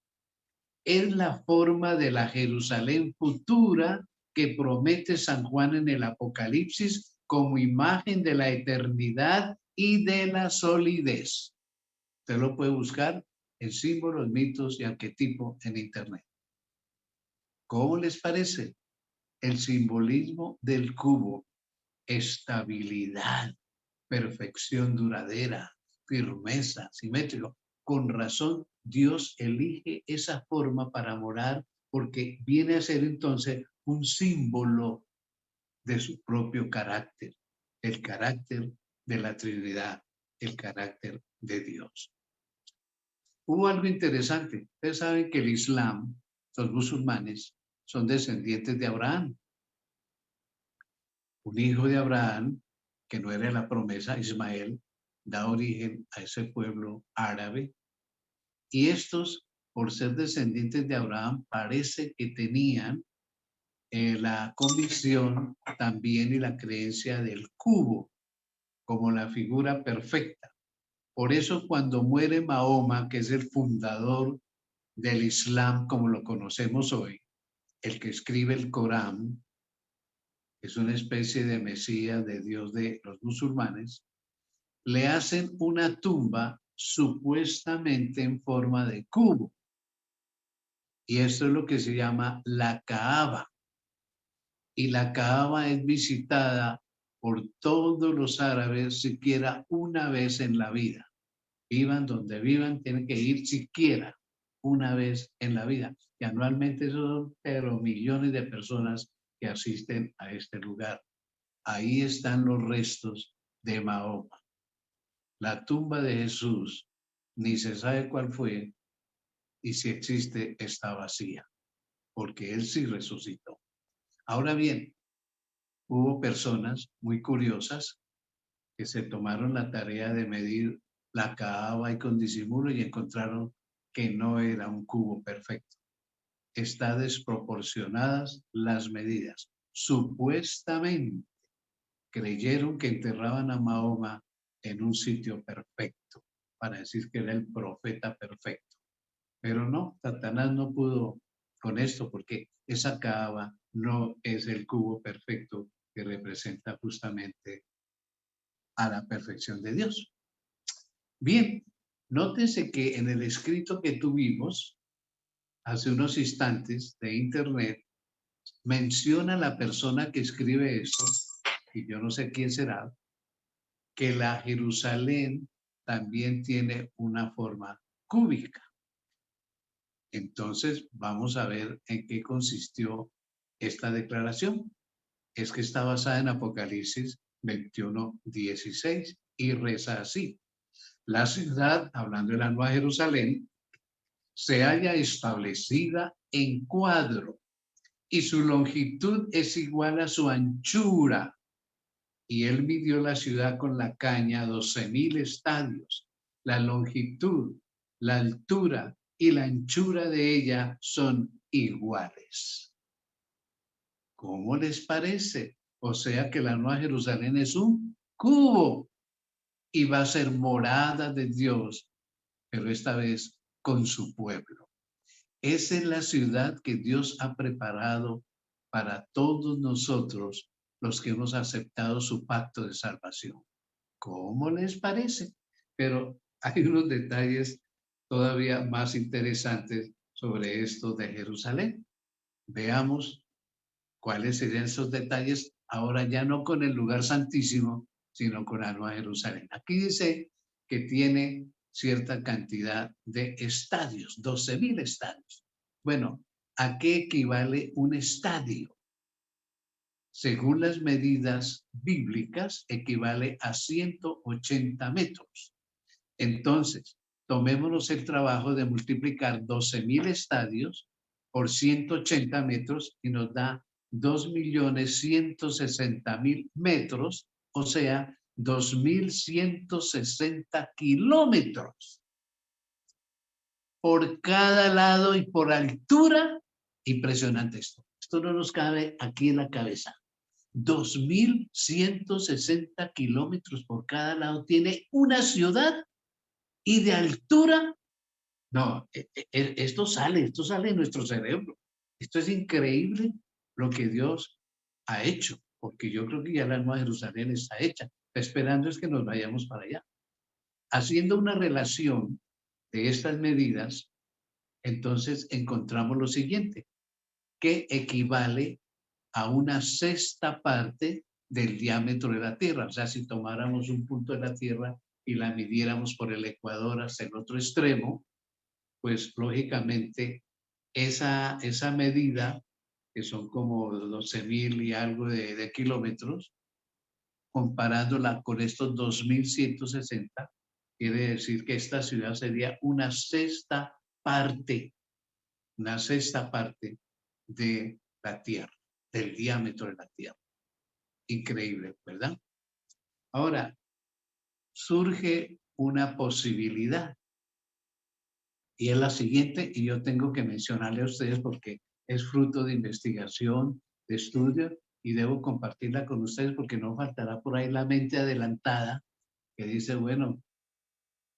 Es la forma de la Jerusalén futura que promete San Juan en el Apocalipsis como imagen de la eternidad y de la solidez. Usted lo puede buscar en símbolos, mitos y arquetipos en Internet. ¿Cómo les parece? El simbolismo del cubo, estabilidad, perfección duradera, firmeza, simétrico. Con razón, Dios elige esa forma para morar porque viene a ser entonces un símbolo de su propio carácter, el carácter de la Trinidad, el carácter de Dios. hubo algo interesante. Ustedes saben que el Islam, los musulmanes, son descendientes de Abraham. Un hijo de Abraham, que no era la promesa, Ismael, da origen a ese pueblo árabe. Y estos, por ser descendientes de Abraham, parece que tenían la convicción también y la creencia del cubo como la figura perfecta. Por eso cuando muere Mahoma, que es el fundador del Islam como lo conocemos hoy, el que escribe el Corán, es una especie de Mesías, de Dios de los musulmanes, le hacen una tumba supuestamente en forma de cubo. Y esto es lo que se llama la Kaaba. Y la Kaaba es visitada por todos los árabes siquiera una vez en la vida. Vivan donde vivan, tienen que ir siquiera una vez en la vida. Y anualmente son pero millones de personas que asisten a este lugar. Ahí están los restos de Mahoma. La tumba de Jesús ni se sabe cuál fue y si existe está vacía, porque él sí resucitó. Ahora bien, hubo personas muy curiosas que se tomaron la tarea de medir la Kaaba y con disimulo y encontraron que no era un cubo perfecto. Está desproporcionadas las medidas. Supuestamente creyeron que enterraban a Mahoma en un sitio perfecto para decir que era el profeta perfecto. Pero no, Satanás no pudo con esto porque esa Kaaba no es el cubo perfecto que representa justamente a la perfección de Dios. Bien, nótese que en el escrito que tuvimos hace unos instantes de internet, menciona la persona que escribe eso, y yo no sé quién será, que la Jerusalén también tiene una forma cúbica. Entonces, vamos a ver en qué consistió esta declaración. Es que está basada en Apocalipsis 21:16 y reza así. La ciudad, hablando de la Nueva Jerusalén, se halla establecida en cuadro y su longitud es igual a su anchura. Y él midió la ciudad con la caña 12,000 estadios. La longitud, la altura y la anchura de ella son iguales. ¿Cómo les parece? O sea que la Nueva Jerusalén es un cubo y va a ser morada de Dios, pero esta vez con su pueblo. Esa es la ciudad que Dios ha preparado para todos nosotros los que hemos aceptado su pacto de salvación. ¿Cómo les parece? Pero hay unos detalles todavía más interesantes sobre esto de Jerusalén. Veamos cuáles serían esos detalles ahora ya no con el lugar santísimo, sino con la Nueva Jerusalén. Aquí dice que tiene cierta cantidad de estadios, 12,000 estadios. Bueno, ¿a qué equivale un estadio? Según las medidas bíblicas, equivale a 180 metros. Entonces, tomémonos el trabajo de multiplicar 12,000 estadios por 180 metros y nos da 2,160,000 metros, o sea, 2,160 kilómetros por cada lado y por altura. Impresionante esto. Esto no nos cabe aquí en la cabeza. 2,160 kilómetros por cada lado tiene una ciudad y de altura. No, esto sale de nuestro cerebro. Esto es increíble lo que Dios ha hecho, porque yo creo que ya la Nueva Jerusalén está hecha. Esperando es que nos vayamos para allá. Haciendo una relación de estas medidas, entonces encontramos lo siguiente, que equivale a una sexta parte del diámetro de la Tierra. O sea, si tomáramos un punto de la Tierra y la midiéramos por el Ecuador hasta el otro extremo, pues lógicamente esa medida, que son como 12,000 y algo de kilómetros, comparándola con estos 2,160, quiere decir que esta ciudad sería una sexta parte de la Tierra, del diámetro de la Tierra. Increíble, ¿verdad? Ahora, surge una posibilidad y es la siguiente, y yo tengo que mencionarle a ustedes porque es fruto de investigación, de estudio, y debo compartirla con ustedes porque no faltará por ahí la mente adelantada que dice, bueno,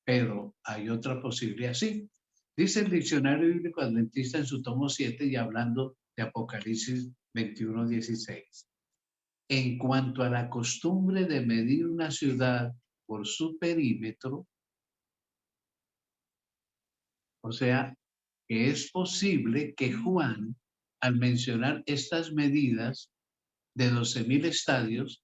pero hay otra posibilidad. Sí, dice el Diccionario Bíblico Adventista en su tomo 7 y hablando de Apocalipsis 21:16. En cuanto a la costumbre de medir una ciudad por su perímetro, o sea, que es posible que Juan, al mencionar estas medidas de 12,000 estadios,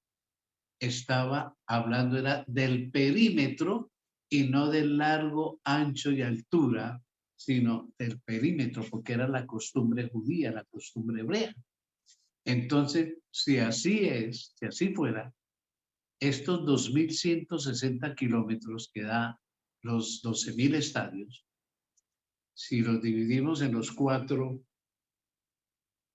estaba hablando era del perímetro y no del largo, ancho y altura, sino del perímetro, porque era la costumbre judía, la costumbre hebrea. Entonces, si así es, si así fuera, estos 2,160 kilómetros que da los 12,000 estadios, si los dividimos en los 4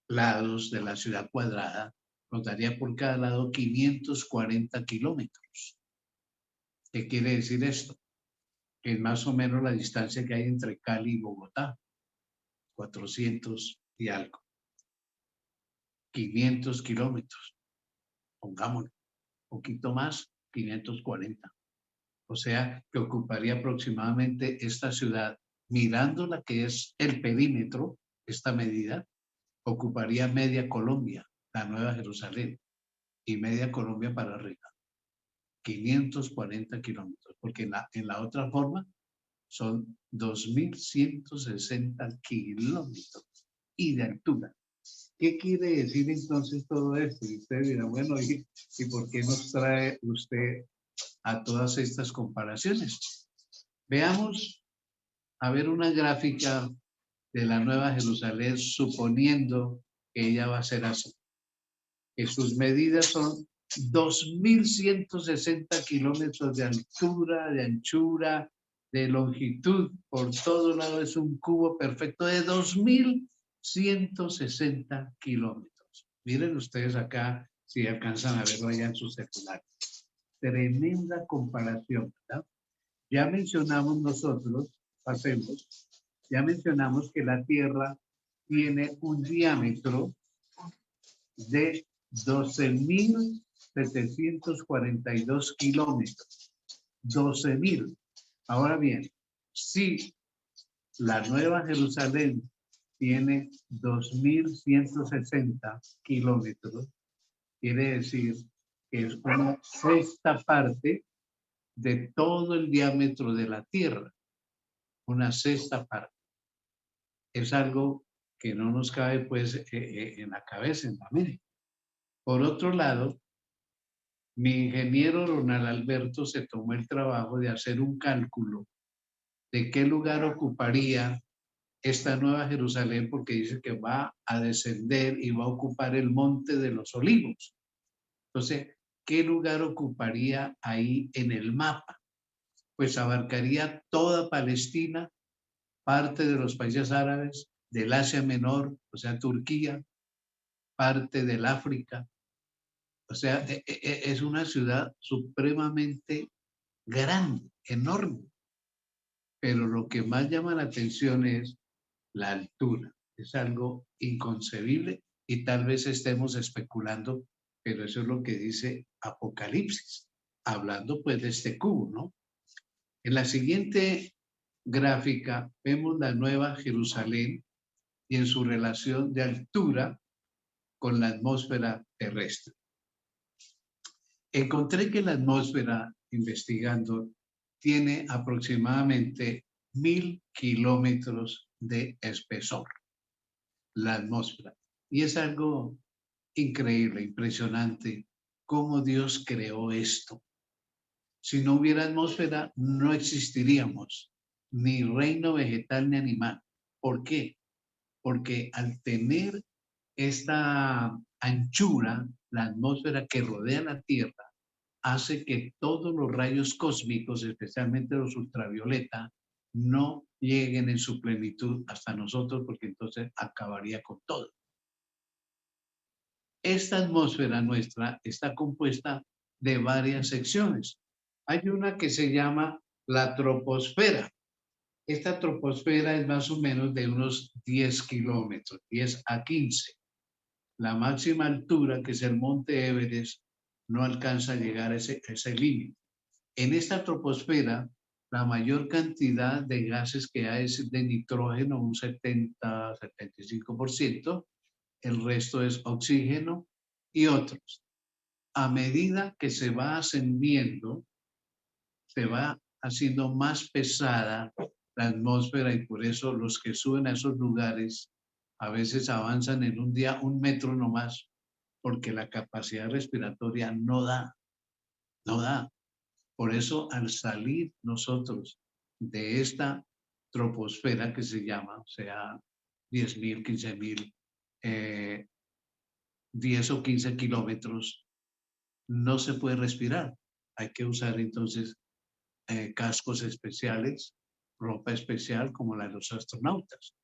lados de la ciudad cuadrada, nos daría por cada lado 540 kilómetros. ¿Qué quiere decir esto? Que es más o menos la distancia que hay entre Cali y Bogotá, 400 y algo. 500 kilómetros, pongámoslo, un poquito más, 540. O sea, que ocuparía aproximadamente esta ciudad, mirando la que es el perímetro, esta medida, ocuparía media Colombia, la Nueva Jerusalén, y media Colombia para arriba. 540 kilómetros, porque en la otra forma son 2,160 kilómetros y de altura. ¿Qué quiere decir entonces todo esto? Y usted dirá, bueno, ¿y por qué nos trae usted a todas estas comparaciones? Veamos, a ver una gráfica de la Nueva Jerusalén, suponiendo que ella va a ser así, que sus medidas son 2,160 kilómetros de altura, de anchura, de longitud, por todo lado es un cubo perfecto de 2,160 kilómetros. Miren ustedes acá, si alcanzan a verlo allá en su celular. Tremenda comparación, ¿verdad? Ya mencionamos nosotros, pasemos, ya mencionamos que la Tierra tiene un diámetro de 12,742 kilómetros. 12,000. Ahora bien, si la Nueva Jerusalén tiene 2,160 kilómetros, quiere decir que es una sexta parte de todo el diámetro de la Tierra. Una sexta parte. Es algo que no nos cabe pues en la cabeza, en la mente. Por otro lado, mi ingeniero Ronald Alberto se tomó el trabajo de hacer un cálculo de qué lugar ocuparía esta Nueva Jerusalén, porque dice que va a descender y va a ocupar el Monte de los Olivos. Entonces, ¿qué lugar ocuparía ahí en el mapa? Pues abarcaría toda Palestina, parte de los países árabes, del Asia Menor, o sea, Turquía, parte del África. O sea, es una ciudad supremamente grande, enorme. Pero lo que más llama la atención es la altura. Es algo inconcebible y tal vez estemos especulando, pero eso es lo que dice Apocalipsis, hablando pues de este cubo, ¿no? En la siguiente gráfica vemos la Nueva Jerusalén y en su relación de altura con la atmósfera terrestre. Encontré que la atmósfera, investigando, tiene aproximadamente 1,000 kilómetros de espesor, la atmósfera. Y es algo increíble, impresionante, cómo Dios creó esto. Si no hubiera atmósfera, no existiríamos, ni reino vegetal ni animal. ¿Por qué? Porque al tener esta anchura, la atmósfera que rodea la Tierra, hace que todos los rayos cósmicos, especialmente los ultravioleta, no lleguen en su plenitud hasta nosotros, porque entonces acabaría con todo. Esta atmósfera nuestra está compuesta de varias secciones. Hay una que se llama la troposfera. Esta troposfera es más o menos de unos 10 kilómetros, 10 a 15. La máxima altura, que es el monte Everest, no alcanza a llegar a ese límite. En esta troposfera, la mayor cantidad de gases que hay es de nitrógeno, un 70-75%, el resto es oxígeno y otros. A medida que se va ascendiendo, se va haciendo más pesada la atmósfera y por eso los que suben a esos lugares a veces avanzan en un día 1 metro nomás, porque la capacidad respiratoria no da, no da. Por eso al salir nosotros de esta troposfera que se llama, o sea, 10.000, 15.000, 10 o 15 kilómetros, no se puede respirar. Hay que usar entonces cascos especiales, ropa especial como la de los astronautas.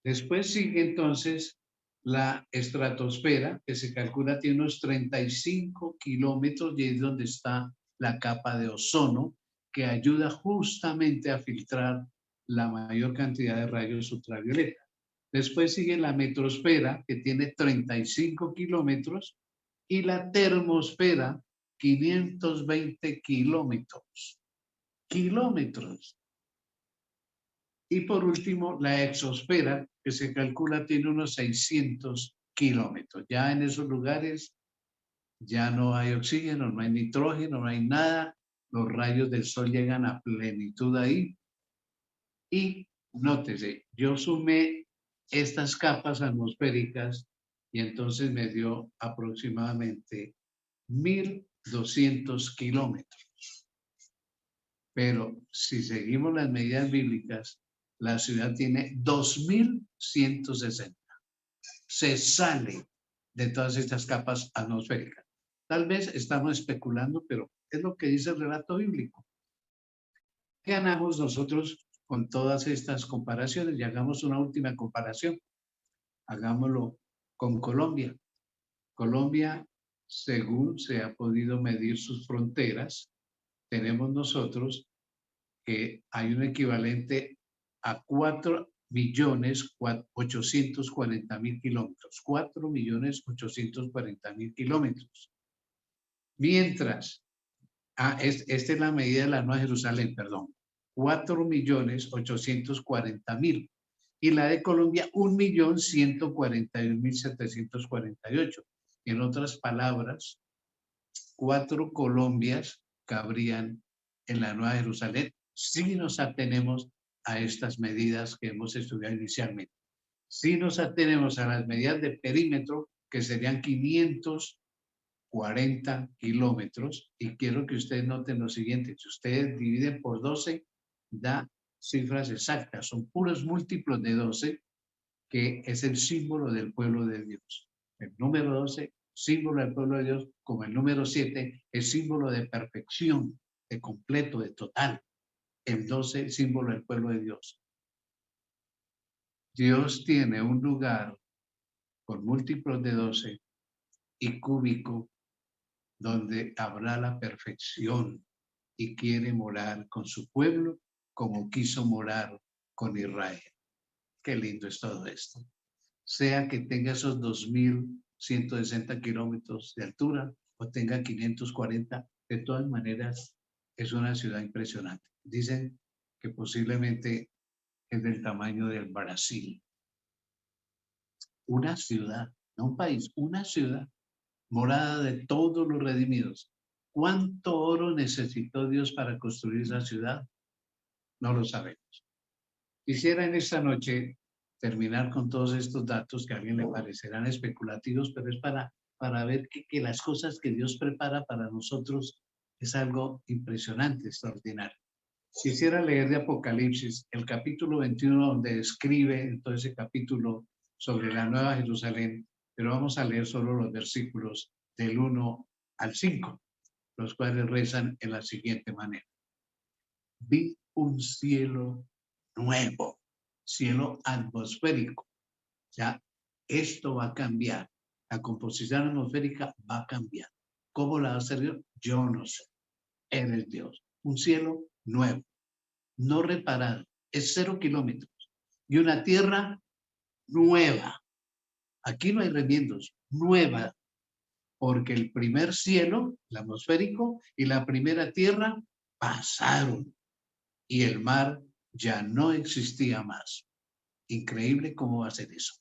Después sigue entonces la estratosfera, que se calcula tiene unos 35 kilómetros y es donde está la capa de ozono, que ayuda justamente a filtrar la mayor cantidad de rayos ultravioleta. Después sigue la metrosfera, que tiene 35 kilómetros, y la termosfera, 520 kilómetros. Kilómetros. Y por último, la exosfera, que se calcula tiene unos 600 kilómetros. Ya en esos lugares ya no hay oxígeno, no hay nitrógeno, no hay nada. Los rayos del sol llegan a plenitud ahí. Y nótese, yo sumé estas capas atmosféricas y entonces me dio aproximadamente 1.200 kilómetros. Pero si seguimos las medidas bíblicas, la ciudad tiene 2.160. Se sale de todas estas capas atmosféricas. Tal vez estamos especulando, pero es lo que dice el relato bíblico. ¿Qué ganamos nosotros con todas estas comparaciones? Y hagamos una última comparación. Hagámoslo con Colombia. Colombia, según se ha podido medir sus fronteras, tenemos nosotros que hay un equivalente a 4.840.000 kilómetros. 4.840.000 kilómetros. Mientras, esta es la medida de la Nueva Jerusalén, perdón. 4.840.000. Y la de Colombia, 1.141.748. En otras palabras, 4 Colombias cabrían en la Nueva Jerusalén si nos atenemos a estas medidas que hemos estudiado inicialmente. Si nos atenemos a las medidas de perímetro, que serían 540 kilómetros, y quiero que ustedes noten lo siguiente, si ustedes dividen por 12, da cifras exactas, son puros múltiplos de 12, que es el símbolo del pueblo de Dios. El número 12, símbolo del pueblo de Dios, como el número 7, es símbolo de perfección, de completo, de total. El 12, símbolo del pueblo de Dios. Dios tiene un lugar con múltiplos de 12 y cúbico donde habrá la perfección y quiere morar con su pueblo como quiso morar con Israel. Qué lindo es todo esto. Sea que tenga esos 2.160 kilómetros de altura o tenga 540, de todas maneras es una ciudad impresionante. Dicen que posiblemente es del tamaño del Brasil. Una ciudad, no un país, una ciudad morada de todos los redimidos. ¿Cuánto oro necesitó Dios para construir esa ciudad? No lo sabemos. Quisiera en esta noche terminar con todos estos datos que a alguien le parecerán especulativos, pero es para ver que las cosas que Dios prepara para nosotros es algo impresionante, extraordinario. Quisiera leer de Apocalipsis el capítulo 21, donde describe en todo ese capítulo sobre la Nueva Jerusalén, pero vamos a leer solo los versículos del 1 al 5. los cuales rezan en la siguiente manera. Vi un cielo nuevo, cielo atmosférico. Ya, esto va a cambiar. La composición atmosférica va a cambiar. ¿Cómo la va a hacer Dios? Yo no sé. Eres Dios. Un cielo nuevo, no reparado. Es 0 kilómetros. Y una tierra nueva. Aquí no hay remiendos. Nueva. Porque el primer cielo, el atmosférico, y la primera tierra pasaron. Y el mar ya no existía más. Increíble cómo va a ser eso.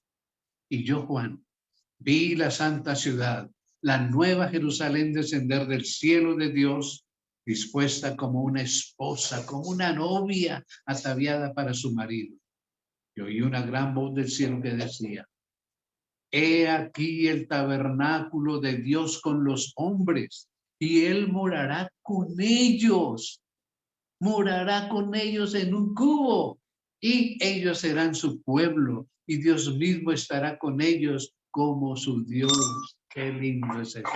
Y yo, Juan, vi la santa ciudad, la nueva Jerusalén descender del cielo de Dios, dispuesta como una esposa, como una novia ataviada para su marido. Y oí una gran voz del cielo que decía, he aquí el tabernáculo de Dios con los hombres, y él morará con ellos en un cubo, y ellos serán su pueblo, y Dios mismo estará con ellos como su Dios. Qué lindo es eso.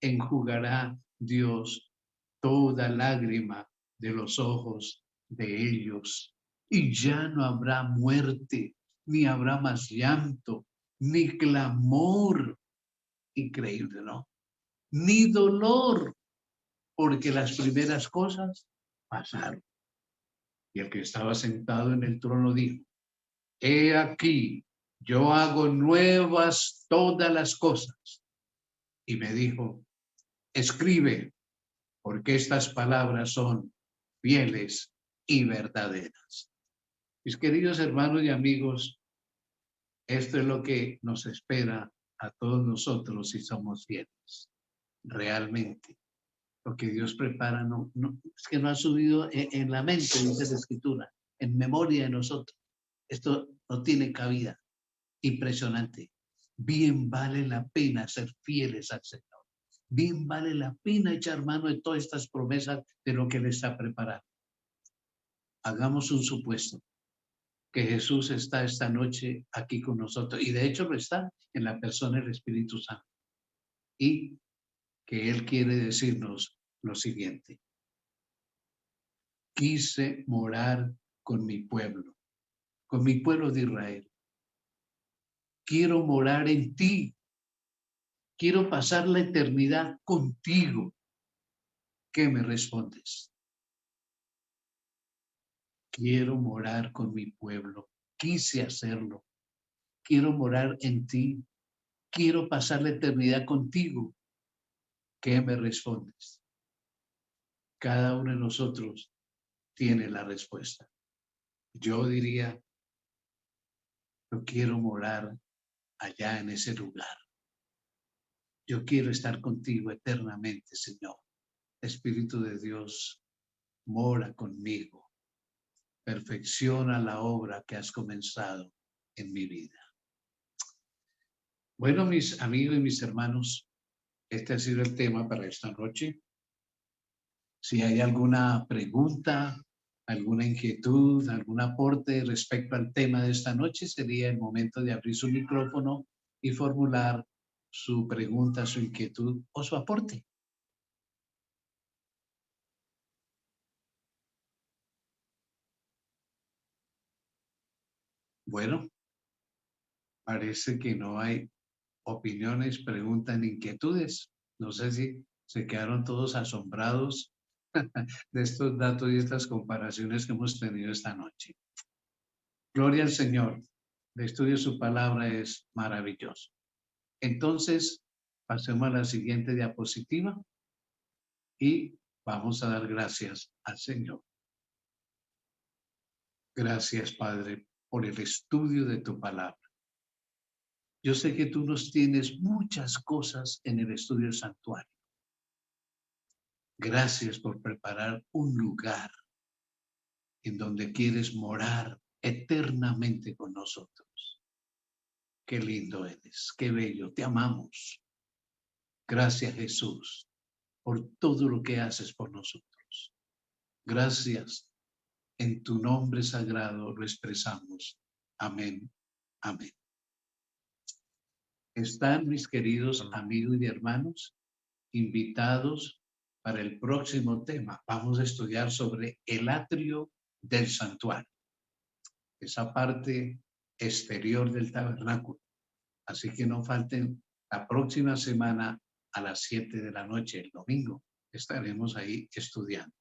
Enjugará Dios toda lágrima de los ojos de ellos, y ya no habrá muerte, ni habrá más llanto, ni clamor. Increíble, ¿no? Ni dolor, porque las primeras cosas pasaron. Y el que estaba sentado en el trono dijo, he aquí, yo hago nuevas todas las cosas. Y me dijo, escribe, porque estas palabras son fieles y verdaderas. Mis queridos hermanos y amigos, esto es lo que nos espera a todos nosotros si somos fieles. Realmente, lo que Dios prepara es que no ha subido en la mente, dice la Escritura, en memoria de nosotros. Esto no tiene cabida. Impresionante. Bien vale la pena ser fieles al Señor. Bien vale la pena echar mano de todas estas promesas de lo que Él está preparando. Hagamos un supuesto, que Jesús está esta noche aquí con nosotros, y de hecho lo está en la persona del Espíritu Santo, y que Él quiere decirnos lo siguiente. Quise morar con mi pueblo de Israel. Quiero morar en ti. Quiero pasar la eternidad contigo. ¿Qué me respondes? Quiero morar con mi pueblo. Quise hacerlo. Quiero morar en ti. Quiero pasar la eternidad contigo. ¿Qué me respondes? Cada uno de nosotros tiene la respuesta. Yo diría, yo quiero morar allá en ese lugar. Yo quiero estar contigo eternamente, Señor. Espíritu de Dios, mora conmigo. Perfecciona la obra que has comenzado en mi vida. Bueno, mis amigos y mis hermanos, este ha sido el tema para esta noche. Si hay alguna pregunta, alguna inquietud, algún aporte respecto al tema de esta noche, sería el momento de abrir su micrófono y formular su pregunta, su inquietud o su aporte. Bueno, parece que no hay opiniones, preguntas ni inquietudes. No sé si se quedaron todos asombrados de estos datos y estas comparaciones que hemos tenido esta noche. Gloria al Señor. El estudio de su palabra es maravilloso. Entonces, pasemos a la siguiente diapositiva y vamos a dar gracias al Señor. Gracias, Padre, por el estudio de tu palabra. Yo sé que tú nos tienes muchas cosas en el estudio del santuario. Gracias por preparar un lugar en donde quieres morar eternamente con nosotros. Qué lindo eres, qué bello, te amamos. Gracias, Jesús, por todo lo que haces por nosotros. Gracias, en tu nombre sagrado lo expresamos. Amén, amén. Están, mis queridos amigos y hermanos, invitados para el próximo tema. Vamos a estudiar sobre el atrio del santuario, esa parte exterior del tabernáculo. Así que no falten la próxima semana a las 7 de la noche, el domingo, estaremos ahí estudiando.